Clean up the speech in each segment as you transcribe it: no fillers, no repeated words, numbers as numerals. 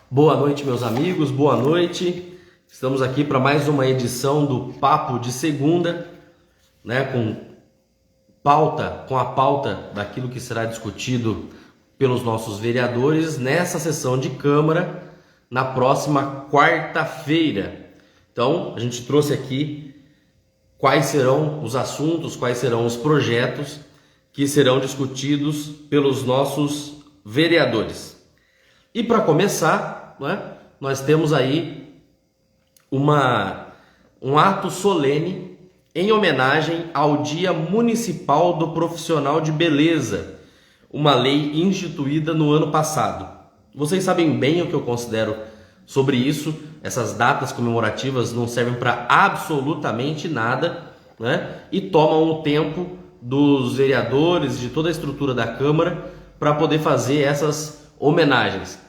Boa noite, meus amigos, boa noite. Estamos aqui para mais uma edição do Papo de Segunda, né, com a pauta daquilo que será discutido pelos nossos vereadores nessa sessão de Câmara na próxima quarta-feira. Então, a gente trouxe aqui quais serão os assuntos, quais serão os projetos que serão discutidos pelos nossos vereadores. E para começar, né, nós temos aí um ato solene em homenagem ao Dia Municipal do Profissional de Beleza, uma lei instituída no ano passado. Vocês sabem bem o que eu considero sobre isso. Essas datas comemorativas não servem para absolutamente nada, né? E tomam o tempo dos vereadores, de toda a estrutura da Câmara, para poder fazer essas homenagens.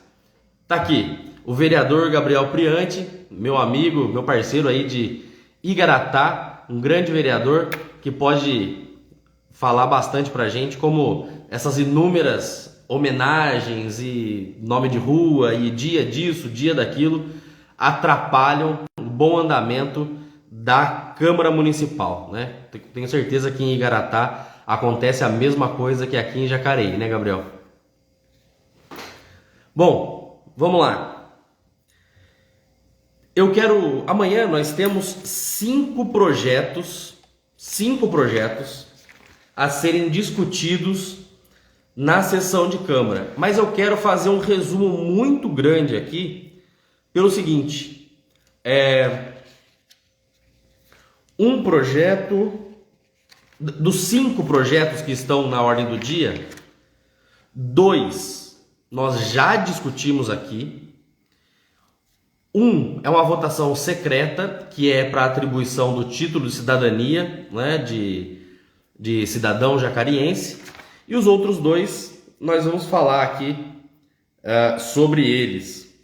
Tá aqui o vereador Gabriel Priante, meu amigo, meu parceiro aí de Igaratá, um grande vereador que pode falar bastante pra gente como essas inúmeras homenagens e nome de rua e dia disso, dia daquilo atrapalham o bom andamento da Câmara Municipal, né? Tenho certeza que em Igaratá acontece a mesma coisa que aqui em Jacareí, né, Gabriel? Bom, vamos lá. Amanhã nós temos cinco projetos a serem discutidos na sessão de Câmara. Mas eu quero fazer um resumo muito grande aqui pelo seguinte: um projeto, dos cinco projetos que estão na ordem do dia, 2 nós já discutimos aqui. É uma votação secreta, que é para atribuição do título de cidadania, né, de cidadão jacariense. E os outros 2, nós vamos falar aqui sobre eles,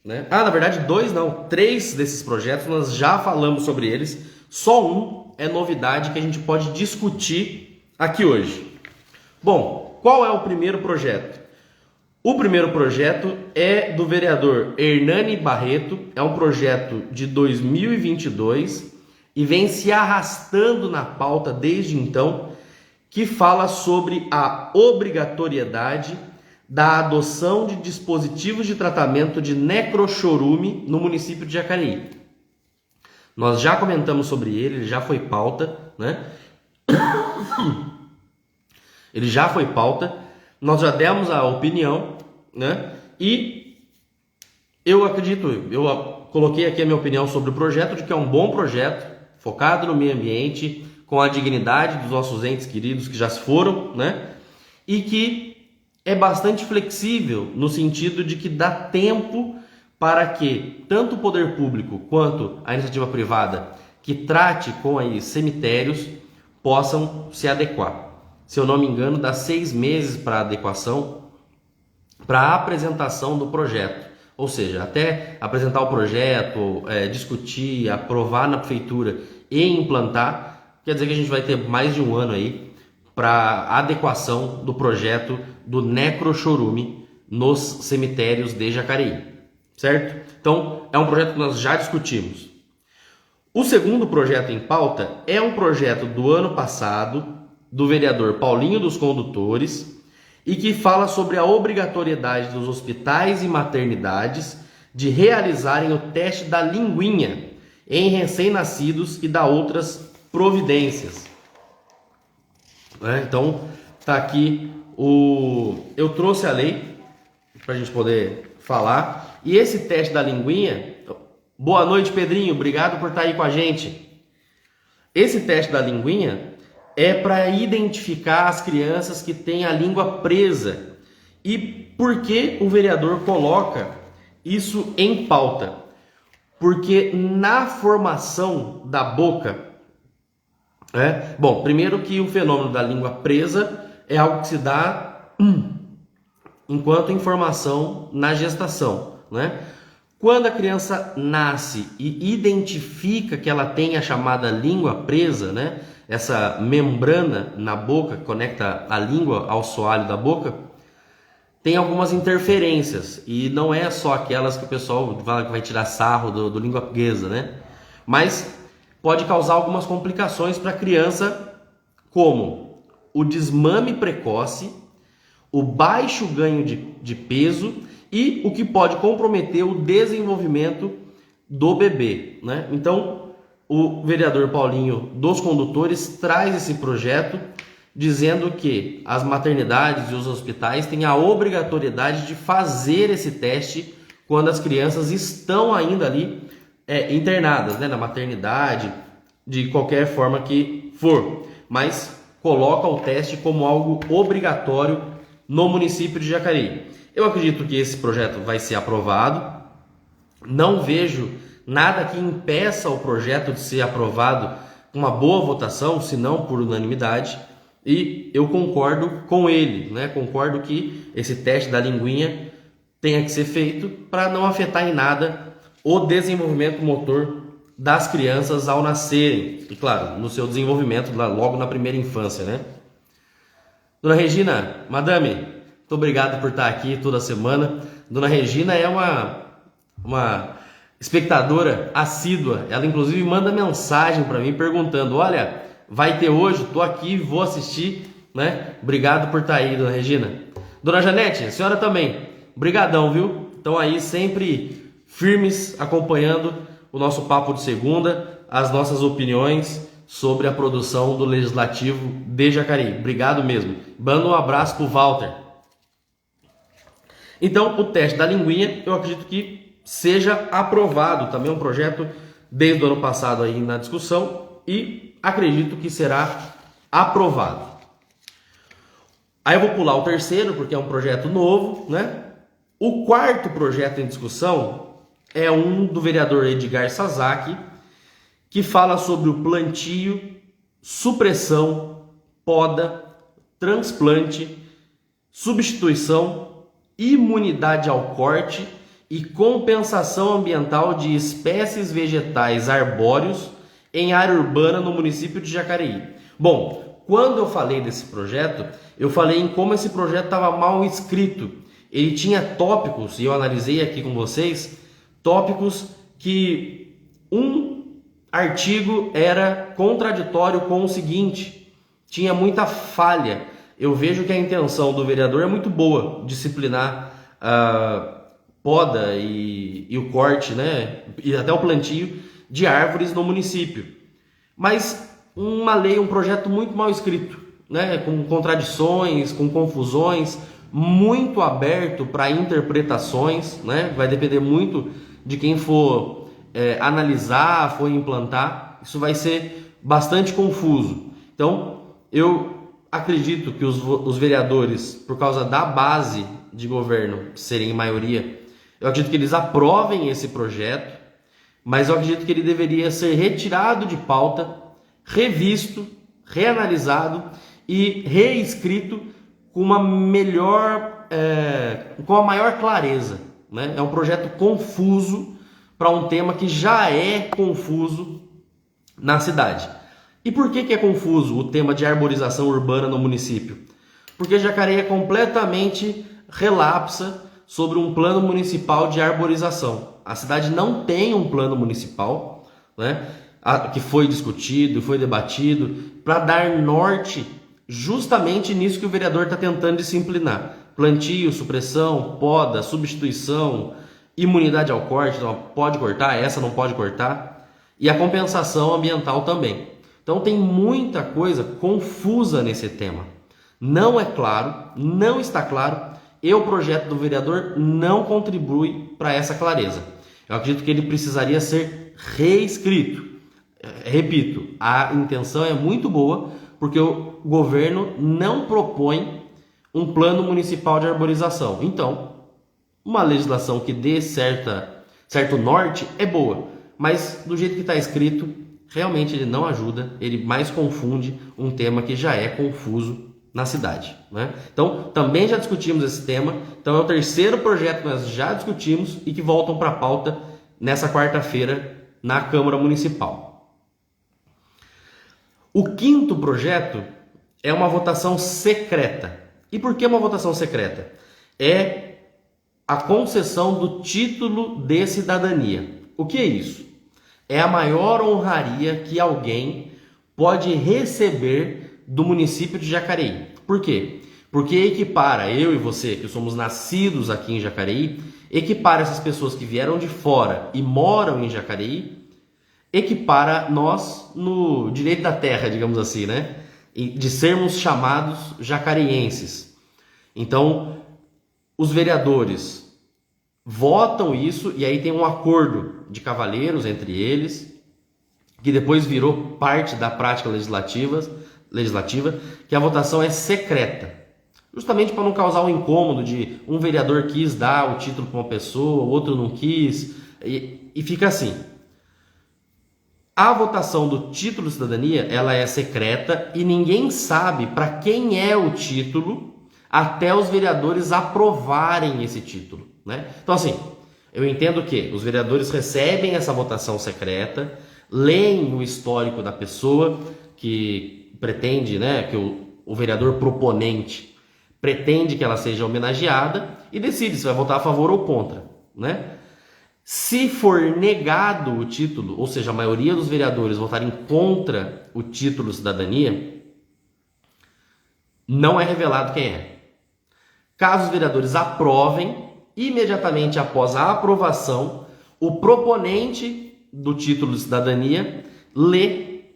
né? Na verdade 2 não, 3 desses projetos nós já falamos sobre eles. Só um é novidade que a gente pode discutir aqui hoje. Bom, qual é o primeiro projeto? O primeiro projeto é do vereador Hernani Barreto, é um projeto de 2022 e vem se arrastando na pauta desde então, que fala sobre a obrigatoriedade da adoção de dispositivos de tratamento de necrochorume no município de Jacareí. Nós já comentamos sobre ele já foi pauta, né? Ele já foi pauta. Nós já demos a opinião, né? E eu coloquei aqui a minha opinião sobre o projeto, de que é um bom projeto, focado no meio ambiente, com a dignidade dos nossos entes queridos que já se foram, né? E que é bastante flexível, no sentido de que dá tempo para que tanto o poder público quanto a iniciativa privada que trate com aí cemitérios possam se adequar. Se eu não me engano, dá 6 meses para adequação, para a apresentação do projeto. Ou seja, até apresentar o projeto, discutir, aprovar na prefeitura e implantar, quer dizer que a gente vai ter mais de um ano aí para adequação do projeto do necrochorume nos cemitérios de Jacareí, certo? Então, é um projeto que nós já discutimos. O segundo projeto em pauta é um projeto do ano passado, do vereador Paulinho dos Condutores, e que fala sobre a obrigatoriedade dos hospitais e maternidades de realizarem o teste da linguinha em recém-nascidos e da outras providências. Então, tá aqui eu trouxe a lei para a gente poder falar. E esse teste da linguinha, boa noite, Pedrinho, obrigado por estar aí com a gente. Esse teste da linguinha é para identificar as crianças que têm a língua presa. E por que o vereador coloca isso em pauta? Porque na formação da boca, bom, primeiro que o fenômeno da língua presa é algo que se dá enquanto informação na gestação, né? Quando a criança nasce e identifica que ela tem a chamada língua presa, né? Essa membrana na boca que conecta a língua ao soalho da boca, tem algumas interferências, e não é só aquelas que o pessoal fala que vai tirar sarro do língua portuguesa, né? Mas pode causar algumas complicações para a criança, como o desmame precoce, o baixo ganho de peso e o que pode comprometer o desenvolvimento do bebê, né? Então, o vereador Paulinho dos Condutores traz esse projeto dizendo que as maternidades e os hospitais têm a obrigatoriedade de fazer esse teste quando as crianças estão ainda ali internadas, né, na maternidade, de qualquer forma que for, mas coloca o teste como algo obrigatório no município de Jacareí. Eu acredito que esse projeto vai ser aprovado, não vejo nada que impeça o projeto de ser aprovado com uma boa votação, se não por unanimidade, e eu concordo com ele, né? Concordo que esse teste da linguinha tenha que ser feito para não afetar em nada o desenvolvimento motor das crianças ao nascerem, e claro, no seu desenvolvimento logo na primeira infância, né? Dona Regina, madame, muito obrigado por estar aqui toda semana. Dona Regina é uma espectadora assídua, ela inclusive manda mensagem para mim perguntando: olha, vai ter hoje, tô aqui, vou assistir, né? Obrigado por estar aí, Dona Regina. Dona Janete, a senhora também, brigadão, viu? Estão aí sempre firmes acompanhando o nosso papo de segunda, as nossas opiniões sobre a produção do Legislativo de Jacareí. Obrigado mesmo. Manda um abraço pro Walter. Então, o teste da linguinha, eu acredito que seja aprovado. Também é um projeto desde o ano passado aí na discussão e acredito que será aprovado. Aí eu vou pular o terceiro, porque é um projeto novo, né? O quarto projeto em discussão é um do vereador Edgar Sasaki, que fala sobre o plantio, supressão, poda, transplante, substituição, imunidade ao corte e compensação ambiental de espécies vegetais arbóreos em área urbana no município de Jacareí. Bom, quando eu falei desse projeto, eu falei em como esse projeto estava mal escrito. Ele tinha tópicos, e eu analisei aqui com vocês, tópicos que um artigo era contraditório com o seguinte, tinha muita falha. Eu vejo que a intenção do vereador é muito boa, disciplinar a poda e o corte, né, e até o plantio de árvores no município. Mas uma lei, um projeto muito mal escrito, né, com contradições, com confusões, muito aberto para interpretações, né, vai depender muito de quem for analisar, for implantar, isso vai ser bastante confuso. Então, eu acredito que os vereadores, por causa da base de governo serem em maioria, eu acredito que eles aprovem esse projeto, mas eu acredito que ele deveria ser retirado de pauta, revisto, reanalisado e reescrito com uma com a maior clareza, né? É um projeto confuso para um tema que já é confuso na cidade. E por que é confuso o tema de arborização urbana no município? Porque Jacareí é completamente relapsa sobre um plano municipal de arborização. A cidade não tem um plano municipal, né, que foi discutido, foi debatido, para dar norte justamente nisso que o vereador está tentando disciplinar. Plantio, supressão, poda, substituição, imunidade ao corte, então pode cortar, essa não pode cortar, e a compensação ambiental também. Então tem muita coisa confusa nesse tema. Não é claro, não está claro, e o projeto do vereador não contribui para essa clareza. Eu acredito que ele precisaria ser reescrito. Repito, a intenção é muito boa, porque o governo não propõe um plano municipal de arborização. Então, uma legislação que dê certo norte é boa, mas do jeito que está escrito, realmente ele não ajuda, ele mais confunde um tema que já é confuso na cidade, né? Então, também já discutimos esse tema, então é o terceiro projeto que nós já discutimos e que voltam para a pauta nessa quarta-feira na Câmara Municipal. O quinto projeto é uma votação secreta. E por que uma votação secreta? é a concessão do título de cidadania. O que é isso? É a maior honraria que alguém pode receber do município de Jacareí. Por quê? Porque equipara eu e você, que somos nascidos aqui em Jacareí, equipara essas pessoas que vieram de fora e moram em Jacareí, equipara nós no direito da terra, digamos assim, né? De sermos chamados jacareienses. Então, os vereadores votam isso e aí tem um acordo de cavalheiros entre eles, que depois virou parte da prática legislativa, que a votação é secreta. Justamente para não causar um incômodo de um vereador quis dar o título para uma pessoa, o outro não quis, e fica assim. A votação do título de cidadania, ela é secreta e ninguém sabe para quem é o título até os vereadores aprovarem esse título, né? Então assim, eu entendo que os vereadores recebem essa votação secreta, leem o histórico da pessoa que pretende, né, que o vereador proponente pretende que ela seja homenageada e decide se vai votar a favor ou contra, né? Se for negado o título, ou seja, a maioria dos vereadores votarem contra o título de cidadania, não é revelado quem é. Caso os vereadores aprovem, imediatamente após a aprovação, o proponente do título de cidadania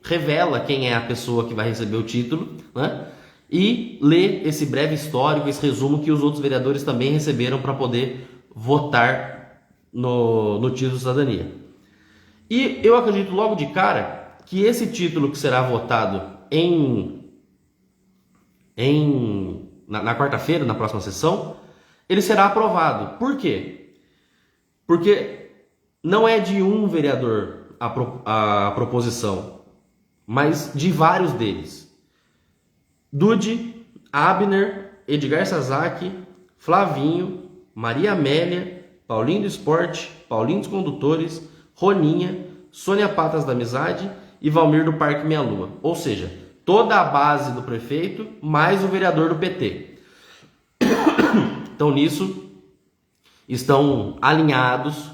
revela quem é a pessoa que vai receber o título, né? E lê esse breve histórico, esse resumo que os outros vereadores também receberam para poder votar no título de cidadania. E eu acredito logo de cara que esse título que será votado na quarta-feira, na próxima sessão, ele será aprovado. Por quê? Porque não é de um vereador a proposição, mas de vários deles. Dude, Abner, Edgar Sazaki, Flavinho, Maria Amélia, Paulinho do Esporte, Paulinho dos Condutores, Roninha, Sônia Patas da Amizade e Valmir do Parque Meia Lua. Ou seja, toda a base do prefeito mais o vereador do PT. Então nisso estão alinhados,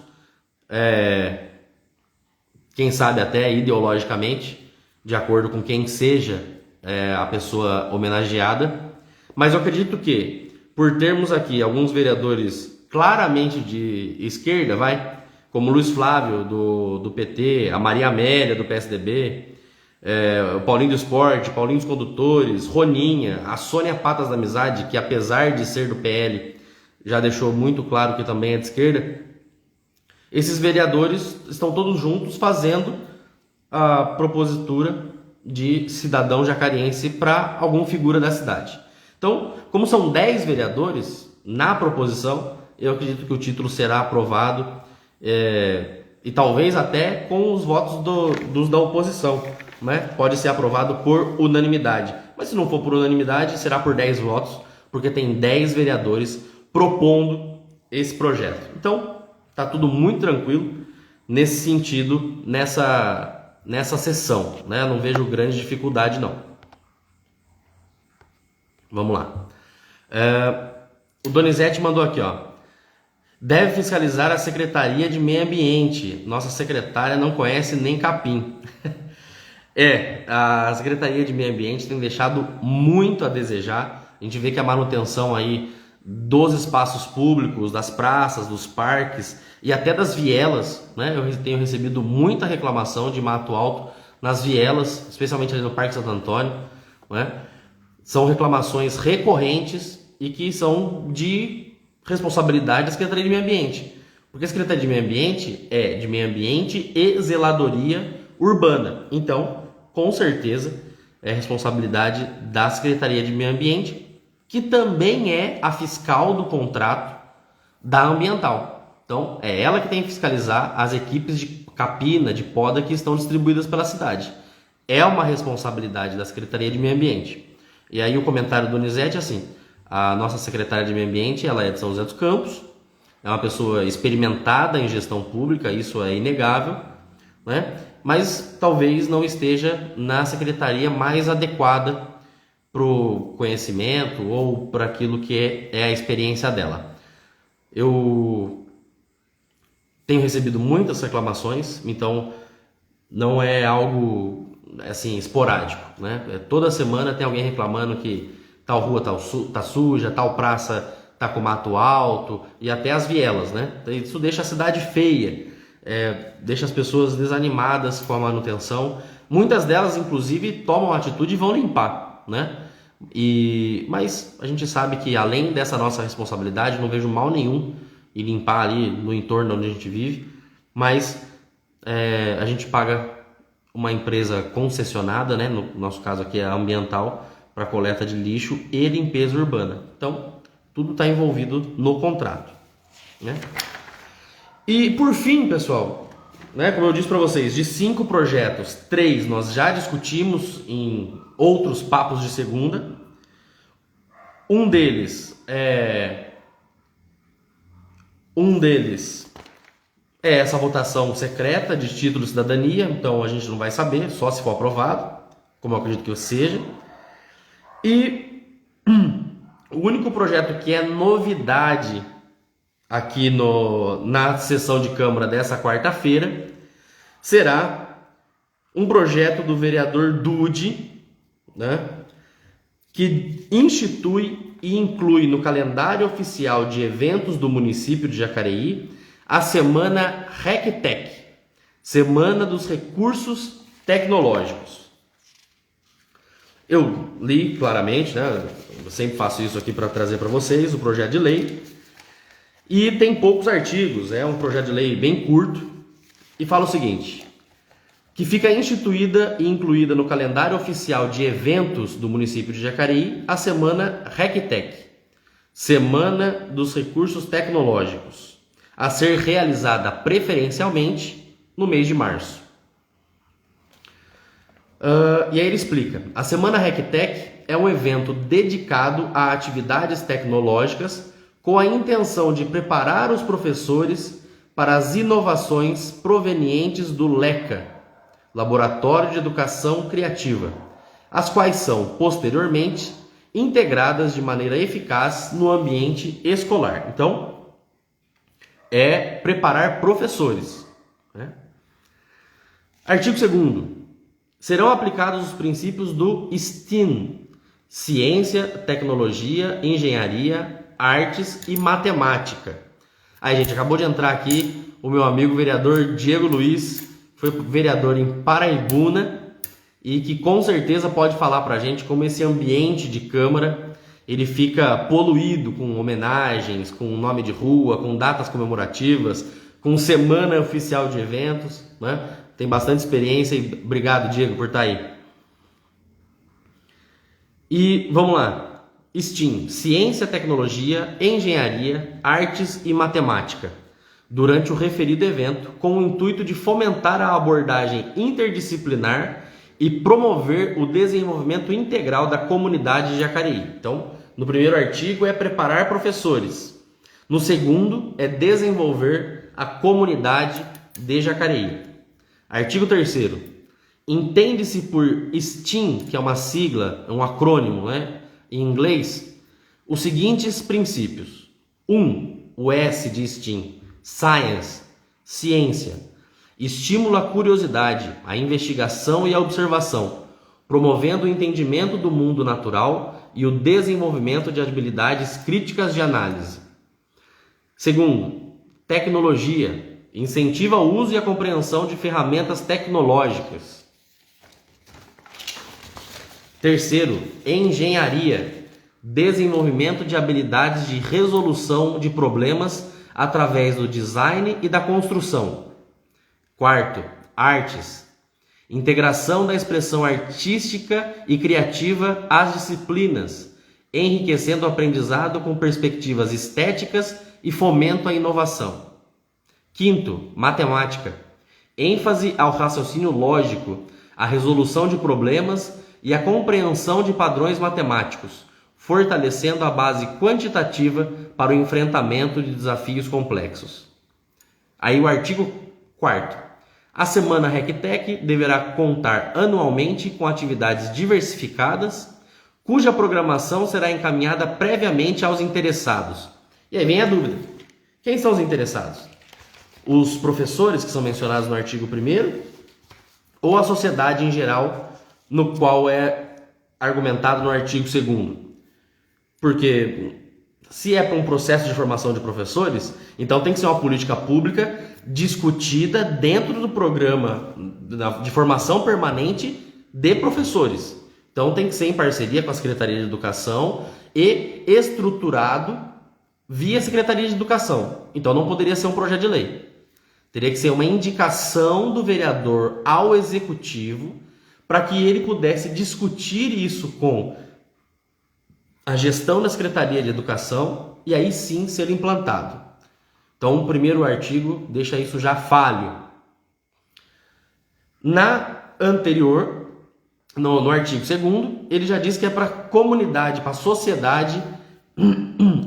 quem sabe até ideologicamente, de acordo com quem seja a pessoa homenageada. Mas eu acredito que, por termos aqui alguns vereadores claramente de esquerda, como Luiz Flávio do PT, a Maria Amélia do PSDB, o Paulinho do Esporte, Paulinho dos Condutores, Roninha, a Sônia Patas da Amizade, que apesar de ser do PL, já deixou muito claro que também é de esquerda. Esses vereadores estão todos juntos fazendo a propositura de cidadão jacariense para alguma figura da cidade. Então, como são 10 vereadores na proposição, eu acredito que o título será aprovado e talvez até com os votos dos da oposição, né? Pode ser aprovado por unanimidade, mas se não for por unanimidade, será por 10 votos, porque tem 10 vereadores propondo esse projeto. Então, tá tudo muito tranquilo nesse sentido, nessa sessão, né? Eu não vejo grande dificuldade, não. Vamos lá. O Donizete mandou aqui, ó. Deve fiscalizar a Secretaria de Meio Ambiente. Nossa secretária não conhece nem capim. A Secretaria de Meio Ambiente tem deixado muito a desejar. A gente vê que a manutenção aí dos espaços públicos, das praças, dos parques e até das vielas, né? Eu tenho recebido muita reclamação de mato alto nas vielas, especialmente ali no Parque Santo Antônio, né? São reclamações recorrentes e que são de responsabilidade da Secretaria de Meio Ambiente. Porque a Secretaria de Meio Ambiente é de Meio Ambiente e Zeladoria Urbana. Então, com certeza, é responsabilidade da Secretaria de Meio Ambiente, que também é a fiscal do contrato da Ambiental. Então, é ela que tem que fiscalizar as equipes de capina, de poda que estão distribuídas pela cidade. É uma responsabilidade da Secretaria de Meio Ambiente. E aí o comentário do Donizete é assim: a nossa secretária de Meio Ambiente, ela é de São José dos Campos, é uma pessoa experimentada em gestão pública, isso é inegável, né? Mas talvez não esteja na secretaria mais adequada o conhecimento ou para aquilo que é a experiência dela. Eu tenho recebido muitas reclamações, então não é algo assim esporádico, né? Toda semana tem alguém reclamando que tal rua tá suja, tal praça tá com mato alto e até as vielas, né? Isso deixa a cidade feia, deixa as pessoas desanimadas com a manutenção. Muitas delas, inclusive, tomam atitude e vão limpar, né? Mas a gente sabe que além dessa nossa responsabilidade, não vejo mal nenhum em limpar ali no entorno onde a gente vive, mas a gente paga uma empresa concessionada, né? No nosso caso aqui é a Ambiental, para coleta de lixo e limpeza urbana. Então, tudo está envolvido no contrato, né? E por fim, pessoal, né, como eu disse para vocês, de 5 projetos, 3 nós já discutimos em outros papos de segunda. Um deles é essa votação secreta de título de cidadania, então a gente não vai saber, só se for aprovado, como eu acredito que seja. E o único projeto que é novidade aqui na sessão de Câmara dessa quarta-feira será um projeto do vereador Dude, né, que institui e inclui no calendário oficial de eventos do município de Jacareí a Semana RecTech, Semana dos Recursos Tecnológicos. Eu li claramente, né? Eu sempre faço isso aqui para trazer para vocês o projeto de lei. E tem poucos artigos, é um projeto de lei bem curto. E fala o seguinte: que fica instituída e incluída no calendário oficial de eventos do município de Jacareí a Semana RecTech, Semana dos Recursos Tecnológicos, a ser realizada preferencialmente no mês de março. E aí ele explica: a Semana RecTech é um evento dedicado a atividades tecnológicas com a intenção de preparar os professores para as inovações provenientes do LECA, Laboratório de Educação Criativa, as quais são, posteriormente, integradas de maneira eficaz no ambiente escolar. Então, é preparar professores, né? Artigo 2º. Serão aplicados os princípios do STEAM, Ciência, Tecnologia, Engenharia, Artes e Matemática. Aí, gente, acabou de entrar aqui o meu amigo vereador Diego Luiz, foi vereador em Paraibuna e que com certeza pode falar pra gente como esse ambiente de Câmara ele fica poluído com homenagens, com nome de rua, com datas comemorativas, com semana oficial de eventos, né? Tem bastante experiência e obrigado, Diego, por estar aí. E vamos lá. STEAM, Ciência, Tecnologia, Engenharia, Artes e Matemática, durante o referido evento, com o intuito de fomentar a abordagem interdisciplinar e promover o desenvolvimento integral da comunidade de Jacareí. Então, no primeiro artigo é preparar professores. No segundo é desenvolver a comunidade de Jacareí. Artigo 3º. Entende-se por STEAM, que é uma sigla, um acrônimo, né, em inglês, os seguintes princípios. 1. O S de STEAM. Science, ciência. Estimula a curiosidade, a investigação e a observação, promovendo o entendimento do mundo natural e o desenvolvimento de habilidades críticas de análise. 2. Tecnologia. Incentiva o uso e a compreensão de ferramentas tecnológicas. 3. Engenharia. Desenvolvimento de habilidades de resolução de problemas através do design e da construção. 4. Artes. Integração da expressão artística e criativa às disciplinas, enriquecendo o aprendizado com perspectivas estéticas e fomento à inovação. 5. Matemática. ênfase ao raciocínio lógico, à resolução de problemas e à compreensão de padrões matemáticos, fortalecendo a base quantitativa para o enfrentamento de desafios complexos. Aí o artigo 4º. A Semana RecTech deverá contar anualmente com atividades diversificadas, cuja programação será encaminhada previamente aos interessados. E aí vem a dúvida. Quem são os interessados? Os professores que são mencionados no artigo 1º ou a sociedade em geral, no qual é argumentado no artigo 2º? Porque se é para um processo de formação de professores, então tem que ser uma política pública discutida dentro do programa de formação permanente de professores. Então tem que ser em parceria com a Secretaria de Educação e estruturado via Secretaria de Educação. Então não poderia ser um projeto de lei. Teria que ser uma indicação do vereador ao executivo para que ele pudesse discutir isso com a gestão da Secretaria de Educação e aí sim ser implantado. Então o primeiro artigo deixa isso já falho. Na anterior, no artigo 2º, ele já diz que é para a comunidade, para a sociedade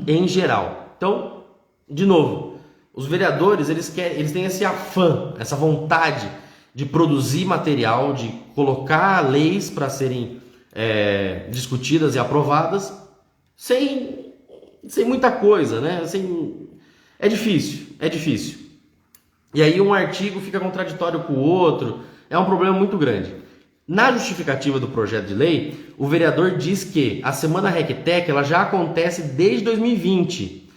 em geral. Então, de novo, os vereadores eles têm esse afã, essa vontade de produzir material, de colocar leis para serem discutidas e aprovadas sem muita coisa, né? É difícil. E aí um artigo fica contraditório com o outro, é um problema muito grande. Na justificativa do projeto de lei, o vereador diz que a Semana RecTec ela já acontece desde 2020.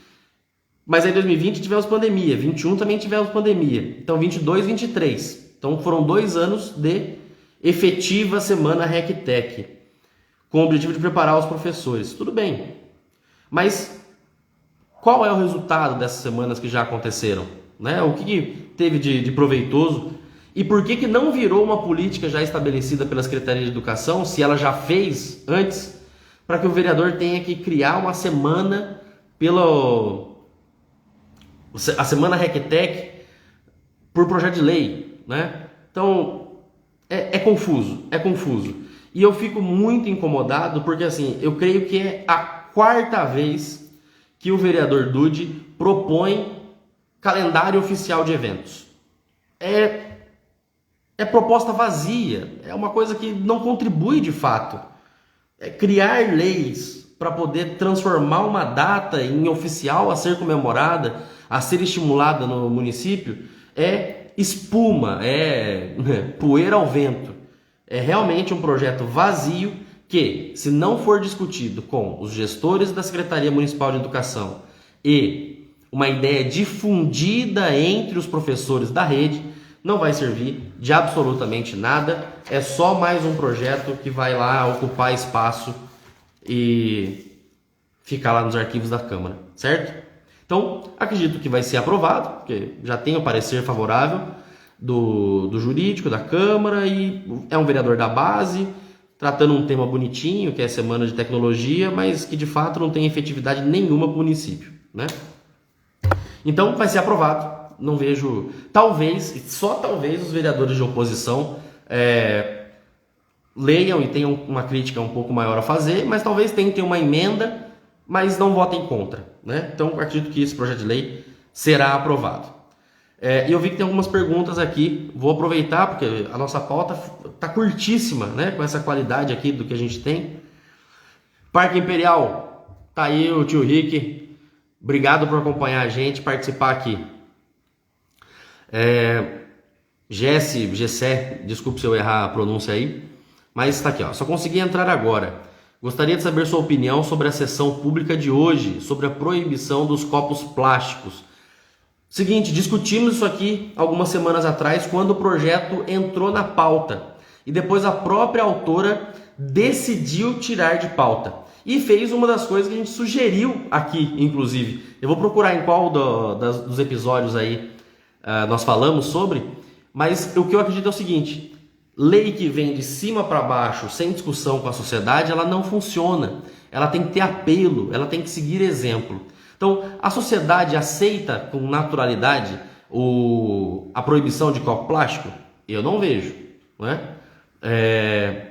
Mas aí em 2020 tivemos pandemia, 21 também tivemos pandemia. Então 22, 23. Então foram 2 anos de efetiva Semana RecTec, com o objetivo de preparar os professores. Tudo bem. Mas qual é o resultado dessas semanas que já aconteceram? Né? O que teve de proveitoso? E por que não virou uma política já estabelecida pela Secretaria de Educação, se ela já fez antes, para que o vereador tenha que criar uma semana a Semana RecTec por projeto de lei, né? Então, é confuso. E eu fico muito incomodado porque, assim, eu creio que é a 4ª vez que o vereador Dude propõe calendário oficial de eventos. É proposta vazia, é uma coisa que não contribui de fato. Criar leis para poder transformar uma data em oficial a ser comemorada, a ser estimulada no município, é espuma, é poeira ao vento. É realmente um projeto vazio que, se não for discutido com os gestores da Secretaria Municipal de Educação e uma ideia difundida entre os professores da rede, não vai servir de absolutamente nada. É só mais um projeto que vai lá ocupar espaço e ficar lá nos arquivos da Câmara, certo? Então, acredito que vai ser aprovado, porque já tem o parecer favorável do jurídico, da Câmara, e é um vereador da base, tratando um tema bonitinho, que é a Semana de Tecnologia, mas que de fato não tem efetividade nenhuma para o município, né? Então, vai ser aprovado. Não vejo, talvez, só talvez, os vereadores de oposição leiam e tenham uma crítica um pouco maior a fazer, mas talvez tentem uma emenda, mas não votem contra, né? Então, acredito que esse projeto de lei será aprovado. E eu vi que tem algumas perguntas aqui, vou aproveitar, porque a nossa pauta está curtíssima, né? Com essa qualidade aqui do que a gente tem. Parque Imperial, tá aí o tio Rick, obrigado por acompanhar a gente, participar aqui. Gessé, desculpe se eu errar a pronúncia aí, mas está aqui, ó. Só consegui entrar agora. Gostaria de saber sua opinião sobre a sessão pública de hoje, sobre a proibição dos copos plásticos. Seguinte, discutimos isso aqui algumas semanas atrás, quando o projeto entrou na pauta. E depois a própria autora decidiu tirar de pauta. E fez uma das coisas que a gente sugeriu aqui, inclusive. Eu vou procurar em qual dos episódios aí nós falamos sobre, mas o que eu acredito é o seguinte: lei que vem de cima para baixo, sem discussão com a sociedade, ela não funciona. Ela tem que ter apelo, ela tem que seguir exemplo. Então, a sociedade aceita com naturalidade a proibição de copo plástico? Eu não vejo, não é?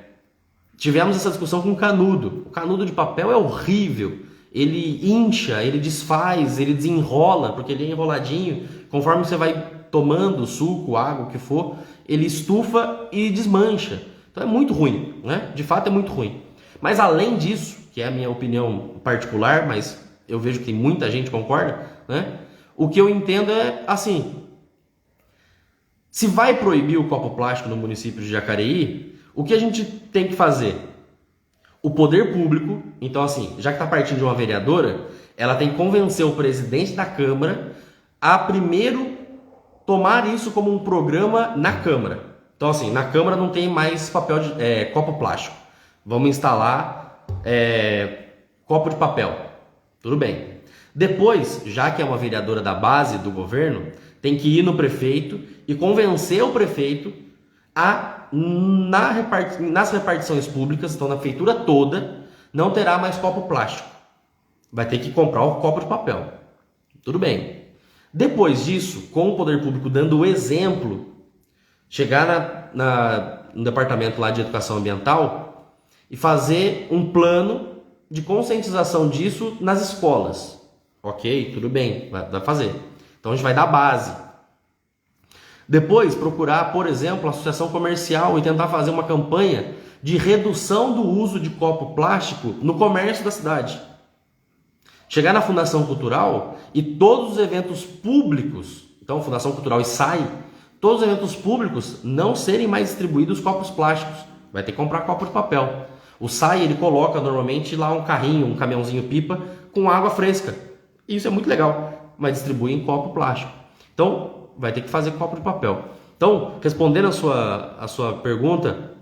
Tivemos essa discussão com o canudo. O canudo de papel é horrível. Ele incha, ele desfaz, ele desenrola, porque ele é enroladinho. Conforme você vai tomando suco, água, o que for, ele estufa e desmancha. Então é muito ruim, né? De fato é muito ruim. Mas além disso, que é a minha opinião particular, mas eu vejo que muita gente concorda, né? O que eu entendo é assim, se vai proibir o copo plástico no município de Jacareí, o que a gente tem que fazer? O poder público, então assim, já que está partindo de uma vereadora, ela tem que convencer o presidente da Câmara a primeiro tomar isso como um programa na Câmara. Então assim, na Câmara não tem mais papel de copo plástico. Vamos instalar copo de papel. Tudo bem. Depois, já que é uma vereadora da base do governo, tem que ir no prefeito e convencer o prefeito a, nas repartições públicas, então na prefeitura toda, não terá mais copo plástico. Vai ter que comprar o copo de papel. Tudo bem. Depois disso, com o poder público dando o exemplo, chegar no departamento lá de educação ambiental e fazer um plano de conscientização disso nas escolas. Ok, tudo bem, vai fazer. Então a gente vai dar base. Depois procurar, por exemplo, a associação comercial e tentar fazer uma campanha de redução do uso de copo plástico no comércio da cidade. Chegar na Fundação Cultural e todos os eventos públicos, então Fundação Cultural e SAI, todos os eventos públicos não serem mais distribuídos copos plásticos. Vai ter que comprar copo de papel. O SAI, ele coloca normalmente lá um carrinho, um caminhãozinho pipa com água fresca. Isso é muito legal, mas distribui em copo plástico. Então, vai ter que fazer copo de papel. Então, respondendo a sua pergunta,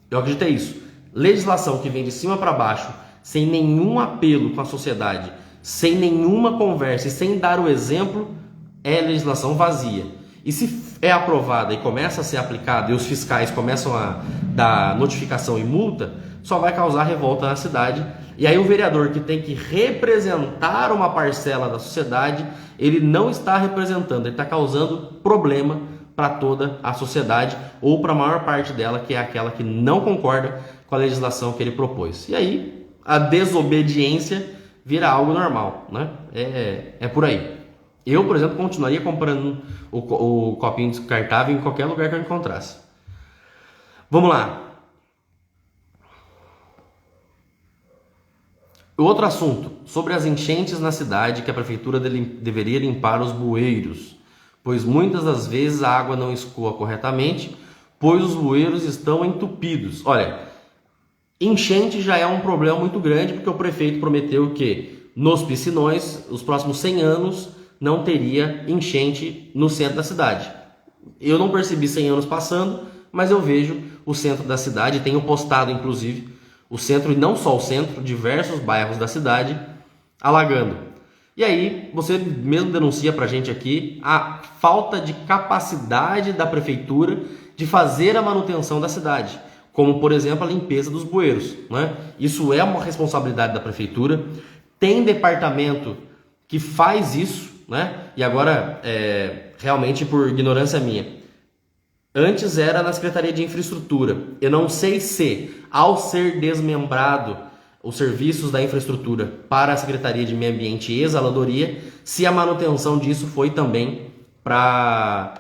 eu acredito é isso. Legislação que vem de cima para baixo, sem nenhum apelo com a sociedade, sem nenhuma conversa e sem dar o exemplo, é legislação vazia. E se é aprovada e começa a ser aplicada e os fiscais começam a dar notificação e multa, só vai causar revolta na cidade. E aí o vereador que tem que representar uma parcela da sociedade, ele não está representando, ele está causando problema para toda a sociedade ou para a maior parte dela, que é aquela que não concorda com a legislação que ele propôs. E aí a desobediência vira algo normal, né? É por aí. Eu, por exemplo, continuaria comprando o copinho descartável em qualquer lugar que eu encontrasse. Vamos lá. Outro assunto, sobre as enchentes na cidade, que a prefeitura deveria limpar os bueiros, pois muitas das vezes a água não escoa corretamente, pois os bueiros estão entupidos. Olha, enchente já é um problema muito grande, porque o prefeito prometeu que nos piscinões, os próximos 100 anos, não teria enchente no centro da cidade. Eu não percebi 100 anos passando, mas eu vejo o centro da cidade, tenho postado inclusive, o centro, e não só o centro, diversos bairros da cidade alagando. E aí, você mesmo denuncia pra gente aqui a falta de capacidade da prefeitura de fazer a manutenção da cidade, como, por exemplo, a limpeza dos bueiros, né? Isso é uma responsabilidade da prefeitura, tem departamento que faz isso, né? E agora, realmente por ignorância minha, antes era na Secretaria de Infraestrutura. Eu não sei se, ao ser desmembrado os serviços da infraestrutura para a Secretaria de Meio Ambiente e Zeladoria, se a manutenção disso foi também para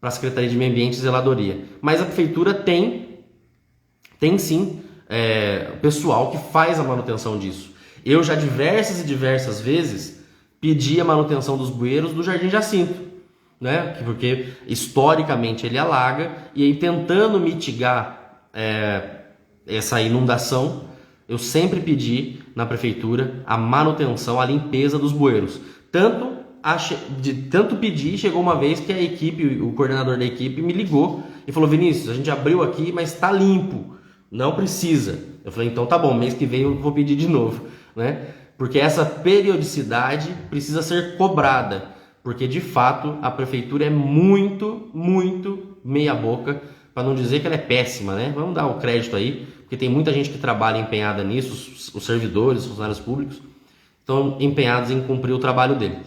a Secretaria de Meio Ambiente e Zeladoria. Mas a Prefeitura tem sim pessoal que faz a manutenção disso. Eu já diversas vezes pedi a manutenção dos bueiros do Jardim Jacinto, né? Porque historicamente ele alaga, e aí tentando mitigar essa inundação, eu sempre pedi na prefeitura a manutenção, a limpeza dos bueiros. Tanto pedir, chegou uma vez que a equipe, o coordenador da equipe me ligou e falou: Vinícius, a gente abriu aqui, mas está limpo, não precisa. Eu falei: então tá bom, mês que vem eu vou pedir de novo, né? Porque essa periodicidade precisa ser cobrada. Porque de fato a prefeitura é muito meia boca, para não dizer que ela é péssima, né? Vamos dar o crédito aí, porque tem muita gente que trabalha empenhada nisso, os servidores, os funcionários públicos estão empenhados em cumprir o trabalho deles.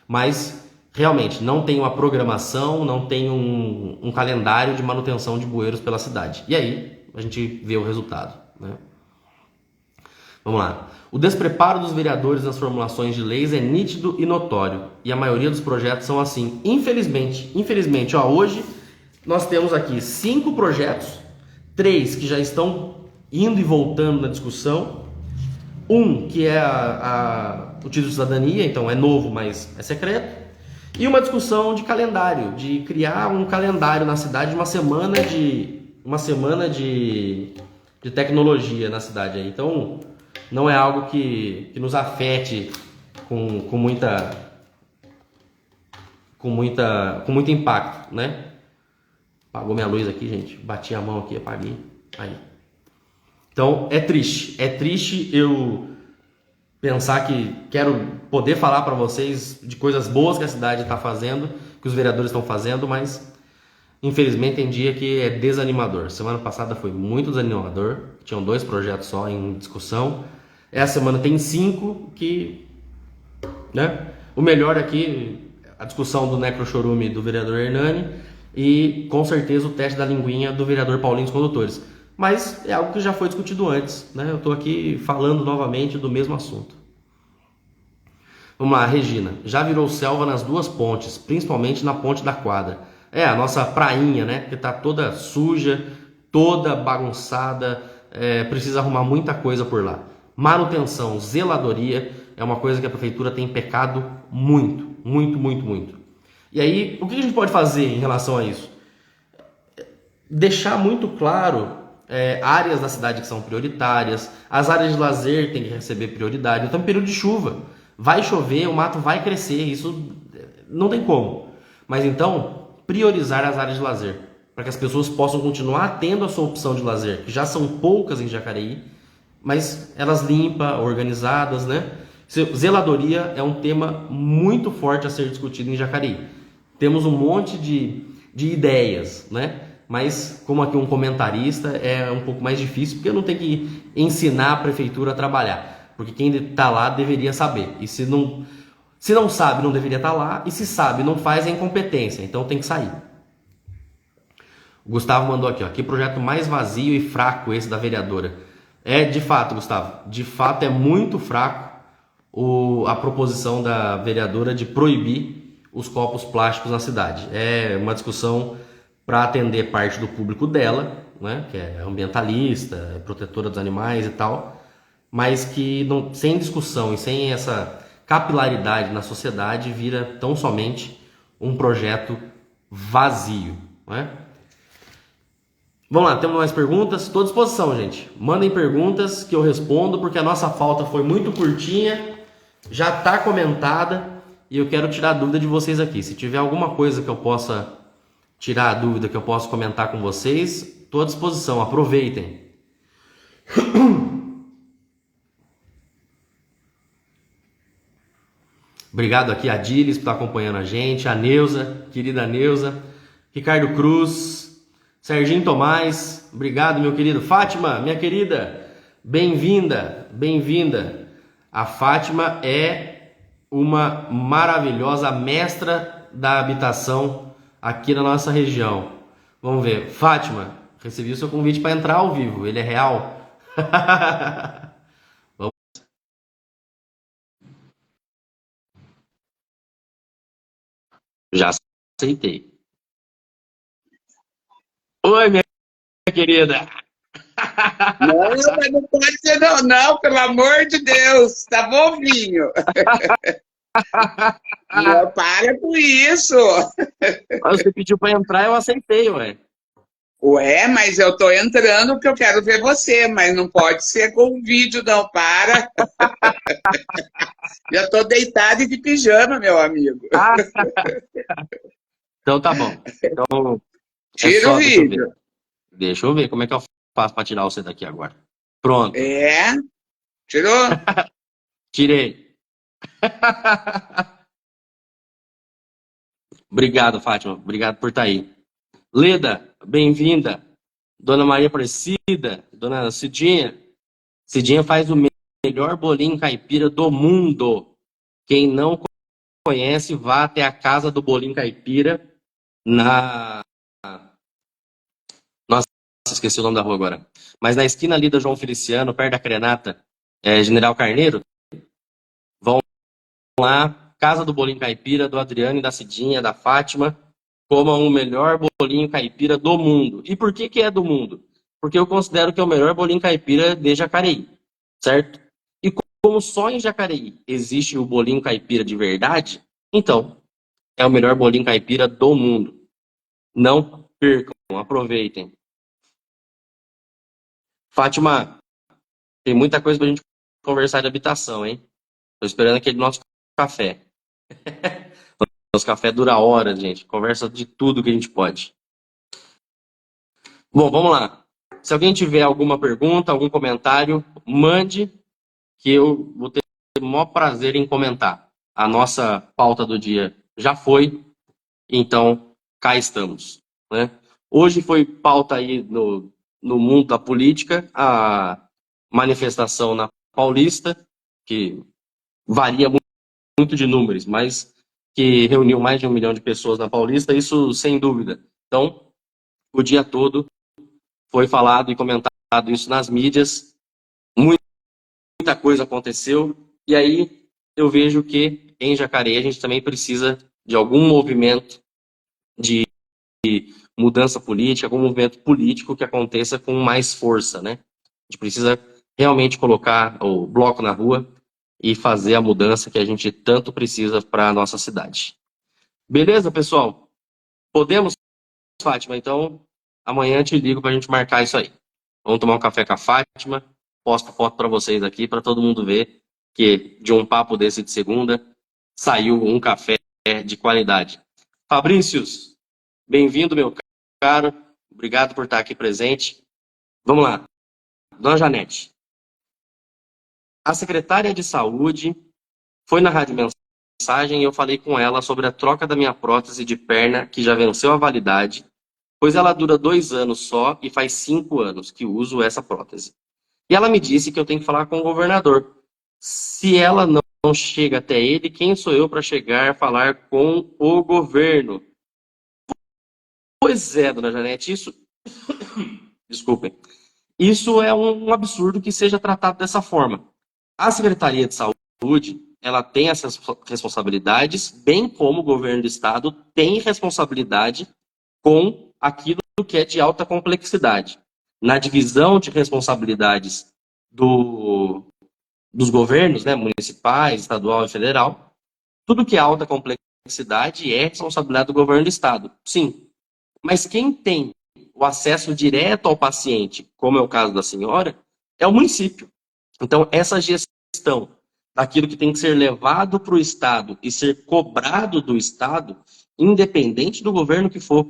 Mas realmente não tem uma programação, não tem um calendário de manutenção de bueiros pela cidade. E aí a gente vê o resultado, né? Vamos lá. O despreparo dos vereadores nas formulações de leis é nítido e notório, e a maioria dos projetos são assim. Infelizmente, hoje nós temos aqui 5 projetos, 3 que já estão indo e voltando na discussão. Um, que é o título de cidadania, então é novo, mas é secreto. E uma discussão de calendário, de criar um calendário na cidade, uma semana de tecnologia na cidade aí. Então, não é algo que nos afete com muito impacto, né? Apagou minha luz aqui, gente. Bati a mão aqui, apaguei. Aí. Então, é triste eu pensar que quero poder falar para vocês de coisas boas que a cidade está fazendo, que os vereadores estão fazendo, mas infelizmente tem dia que é desanimador. Semana passada foi muito desanimador, tinham 2 projetos só em discussão. Essa semana tem 5 que, né? O melhor aqui, a discussão do necrochorume do vereador Hernani e com certeza o teste da linguinha do vereador Paulinho dos Condutores. Mas é algo que já foi discutido antes, né? Eu estou aqui falando novamente do mesmo assunto. Vamos lá, Regina. Já virou selva nas 2 pontes, principalmente na ponte da quadra. É, a nossa prainha, né? Que está toda suja, toda bagunçada, precisa arrumar muita coisa por lá. Manutenção, zeladoria, é uma coisa que a prefeitura tem pecado muito, muito, muito, muito. E aí, o que a gente pode fazer em relação a isso? Deixar muito claro áreas da cidade que são prioritárias, as áreas de lazer têm que receber prioridade. Então, período de chuva, vai chover, o mato vai crescer, isso não tem como. Mas então, priorizar as áreas de lazer, para que as pessoas possam continuar tendo a sua opção de lazer, que já são poucas em Jacareí, mas elas limpas, organizadas, né? Zeladoria é um tema muito forte a ser discutido em Jacareí. Temos um monte de ideias, né? Mas como aqui um comentarista é um pouco mais difícil, porque eu não tenho que ensinar a prefeitura a trabalhar, porque quem está lá deveria saber, e se não sabe, não deveria estar lá, e se sabe, não faz, é incompetência, então tem que sair. O Gustavo mandou aqui, ó, que projeto mais vazio e fraco esse da vereadora. De fato, Gustavo, de fato é muito fraco a proposição da vereadora de proibir os copos plásticos na cidade. É uma discussão para atender parte do público dela, né, que é ambientalista, protetora dos animais e tal, mas que sem discussão e sem essa capilaridade na sociedade vira tão somente um projeto vazio, né? Vamos lá, temos mais perguntas? Estou à disposição, gente. Mandem perguntas que eu respondo, porque a nossa pauta foi muito curtinha, já está comentada e eu quero tirar a dúvida de vocês aqui. Se tiver alguma coisa que eu possa tirar a dúvida, que eu possa comentar com vocês, estou à disposição, aproveitem. Obrigado aqui a Dilis por estar acompanhando a gente, a Neuza, querida Neuza, Ricardo Cruz, Serginho Tomás, obrigado meu querido. Fátima, minha querida, bem-vinda, bem-vinda. A Fátima é uma maravilhosa mestra da habitação aqui na nossa região. Vamos ver, Fátima, recebi o seu convite para entrar ao vivo, ele é real? Já aceitei. Oi, minha querida. Não, mas não pode ser não, pelo amor de Deus. Tá bom, vinho? Não, para com isso. Você pediu para entrar, eu aceitei, ué. Ué, mas eu tô entrando porque eu quero ver você, mas não pode ser com vídeo, não, para. Já tô deitado e de pijama, meu amigo. Então tá bom. Então, Tira o vídeo. Deixa eu ver como é que eu faço para tirar você daqui agora. Pronto. Tirou? Tirei. Obrigado, Fátima. Obrigado por estar aí. Leda, bem-vinda. Dona Maria Aparecida, Dona Cidinha. Cidinha faz o melhor bolinho caipira do mundo. Quem não conhece, vá até a casa do bolinho caipira Nossa, esqueci o nome da rua agora. Mas na esquina ali da João Feliciano, perto da Crenata, General Carneiro, vão lá, casa do bolinho caipira, do Adriano e da Cidinha, da Fátima, comam o melhor bolinho caipira do mundo. E por que é do mundo? porque eu considero que é o melhor bolinho caipira de Jacareí, certo? E como só em Jacareí existe o bolinho caipira de verdade, então é o melhor bolinho caipira do mundo. Não percam, aproveitem. Fátima, tem muita coisa pra gente conversar de habitação, hein? Tô esperando aquele nosso café. Nosso café dura horas, gente. Conversa de tudo que a gente pode. Bom, vamos lá. Se alguém tiver alguma pergunta, algum comentário, mande que eu vou ter o maior prazer em comentar. A nossa pauta do dia já foi, então cá estamos, né? Hoje foi pauta aí no mundo da política, a manifestação na Paulista, que varia muito de números, mas que reuniu mais de 1 milhão de pessoas na Paulista, isso sem dúvida. Então, o dia todo foi falado e comentado isso nas mídias, muita coisa aconteceu, e aí eu vejo que em Jacareí a gente também precisa de algum movimento de mudança política, algum movimento político que aconteça com mais força, né? A gente precisa realmente colocar o bloco na rua e fazer a mudança que a gente tanto precisa para a nossa cidade. Beleza, pessoal? Podemos, Fátima? Então, amanhã te ligo para a gente marcar isso aí. Vamos tomar um café com a Fátima, posto foto para vocês aqui, para todo mundo ver que de um papo desse de segunda saiu um café de qualidade. Fabrícios, bem-vindo, meu caro. Obrigado por estar aqui presente. Vamos lá. Dona Janete, a secretária de saúde foi na rádio mensagem e eu falei com ela sobre a troca da minha prótese de perna, que já venceu a validade, pois ela dura 2 anos só e faz 5 anos que uso essa prótese. E ela me disse que eu tenho que falar com o governador. Se ela não chega até ele, quem sou eu para chegar a falar com o governo? Pois é, dona Janete, isso... Desculpem. Isso é um absurdo que seja tratado dessa forma. A Secretaria de Saúde, ela tem essas responsabilidades, bem como o governo do estado tem responsabilidade com aquilo que é de alta complexidade. Na divisão de responsabilidades dos governos, né, municipais, estadual e federal, tudo que é alta complexidade é responsabilidade do governo do estado. Sim, mas quem tem o acesso direto ao paciente, como é o caso da senhora, é o município. Então, essa gestão daquilo que tem que ser levado para o Estado e ser cobrado do Estado, independente do governo que for,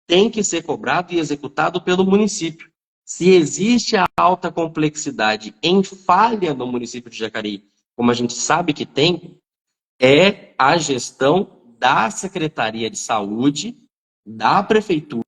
tem que ser cobrado e executado pelo município. Se existe a alta complexidade em falha no município de Jacareí, como a gente sabe que tem, é a gestão da Secretaria de Saúde, da Prefeitura,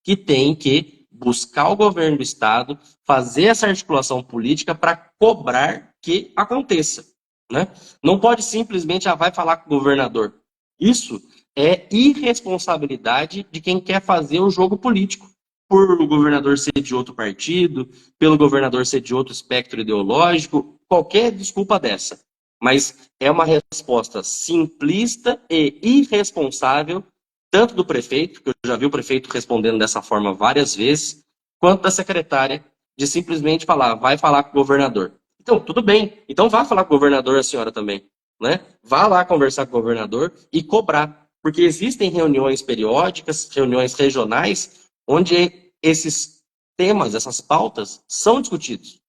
que tem que buscar o governo do Estado, fazer essa articulação política para cobrar que aconteça. Né? Não pode simplesmente, vai falar com o governador. Isso é irresponsabilidade de quem quer fazer o jogo político. Por o governador ser de outro partido, pelo governador ser de outro espectro ideológico, qualquer desculpa dessa. Mas é uma resposta simplista e irresponsável, tanto do prefeito, que eu já vi o prefeito respondendo dessa forma várias vezes, quanto da secretária, de simplesmente falar, vai falar com o governador. Então, tudo bem. Então, vá falar com o governador, a senhora também. Né? Vá lá conversar com o governador e cobrar. Porque existem reuniões periódicas, reuniões regionais, onde esses temas, essas pautas, são discutidos.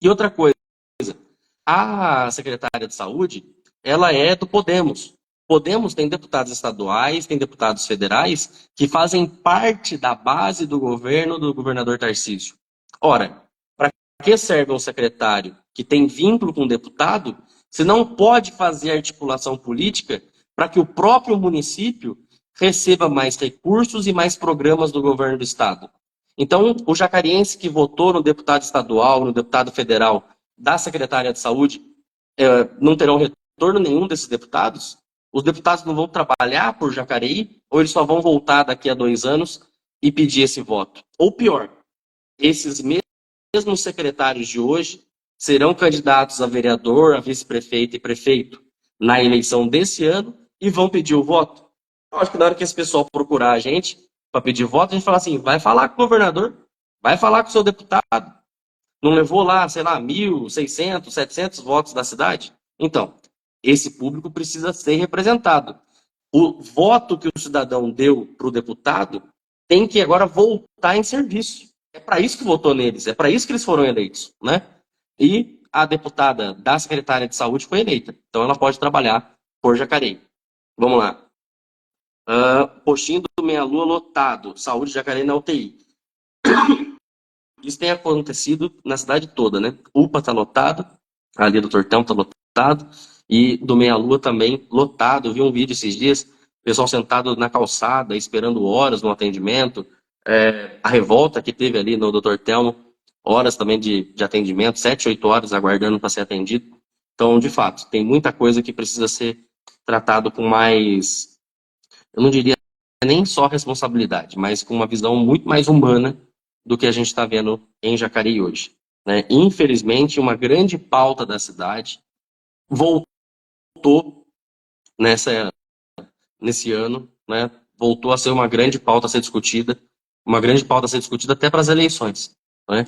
E outra coisa, a secretária de saúde, ela é do Podemos. Podemos tem deputados estaduais, tem deputados federais que fazem parte da base do governo do governador Tarcísio. Ora, para que serve um secretário que tem vínculo com o deputado se não pode fazer articulação política para que o próprio município receba mais recursos e mais programas do governo do estado? Então, o jacariense que votou no deputado estadual, no deputado federal, da secretária de saúde, não terão retorno nenhum desses deputados? Os deputados não vão trabalhar por Jacareí? Ou eles só vão voltar daqui a 2 anos e pedir esse voto? Ou pior, esses mesmos secretários de hoje serão candidatos a vereador, a vice-prefeito e prefeito na eleição desse ano e vão pedir o voto? Eu acho que na hora que esse pessoal procurar a gente para pedir voto, a gente fala assim, vai falar com o governador, Vai falar com o seu deputado. Não levou lá, sei lá, 1.600, 700 votos da cidade? Então, esse público precisa ser representado. O voto que o cidadão deu para o deputado tem que agora voltar em serviço. É para isso que votou neles, é para isso que eles foram eleitos, né? E a deputada da secretária de saúde foi eleita, então ela pode trabalhar por Jacareí. Vamos lá. Postinho do Meia Lua lotado, saúde de Jacareí na UTI. Isso tem acontecido na cidade toda, né? UPA está lotado, ali do Tortão está lotado, e do Meia Lua também lotado. Eu vi um vídeo esses dias, pessoal sentado na calçada, esperando horas no atendimento. A revolta que teve ali no Dr. Telmo, horas também de atendimento, 7, 8 horas aguardando para ser atendido. Então, de fato, tem muita coisa que precisa ser tratado com mais, eu não diria nem só responsabilidade, mas com uma visão muito mais humana do que a gente está vendo em Jacareí hoje, né? Infelizmente, uma grande pauta da cidade voltou nesse ano, né? Voltou a ser uma grande pauta a ser discutida, uma grande pauta a ser discutida até para as eleições, né?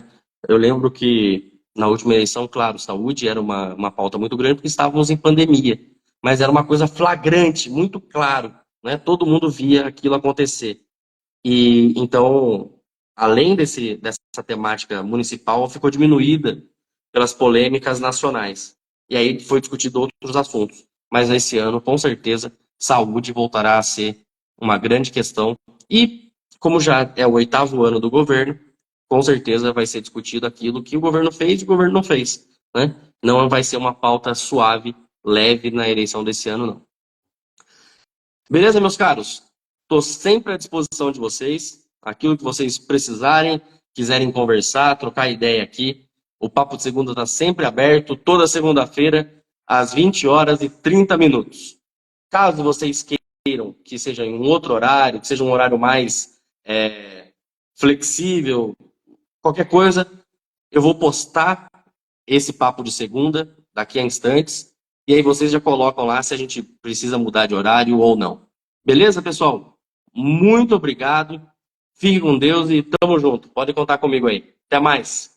Eu lembro que na última eleição, claro, saúde era uma pauta muito grande porque estávamos em pandemia, mas era uma coisa flagrante, muito claro, né? Todo mundo via aquilo acontecer. E então, além dessa temática municipal, ficou diminuída pelas polêmicas nacionais. E aí foi discutido outros assuntos. Mas esse ano, com certeza, saúde voltará a ser uma grande questão. E, como já é o 8º ano do governo, com certeza vai ser discutido aquilo que o governo fez e o governo não fez, né? Não vai ser uma pauta suave, leve na eleição desse ano, não. Beleza, meus caros? Estou sempre à disposição de vocês. Aquilo que vocês precisarem, quiserem conversar, trocar ideia aqui. O Papo de Segunda está sempre aberto, toda segunda-feira, às 20h30. Caso vocês queiram que seja em um outro horário, que seja um horário mais flexível, qualquer coisa, eu vou postar esse Papo de Segunda daqui a instantes. E aí vocês já colocam lá se a gente precisa mudar de horário ou não. Beleza, pessoal? Muito obrigado. Fique com Deus e tamo junto. Pode contar comigo aí. Até mais.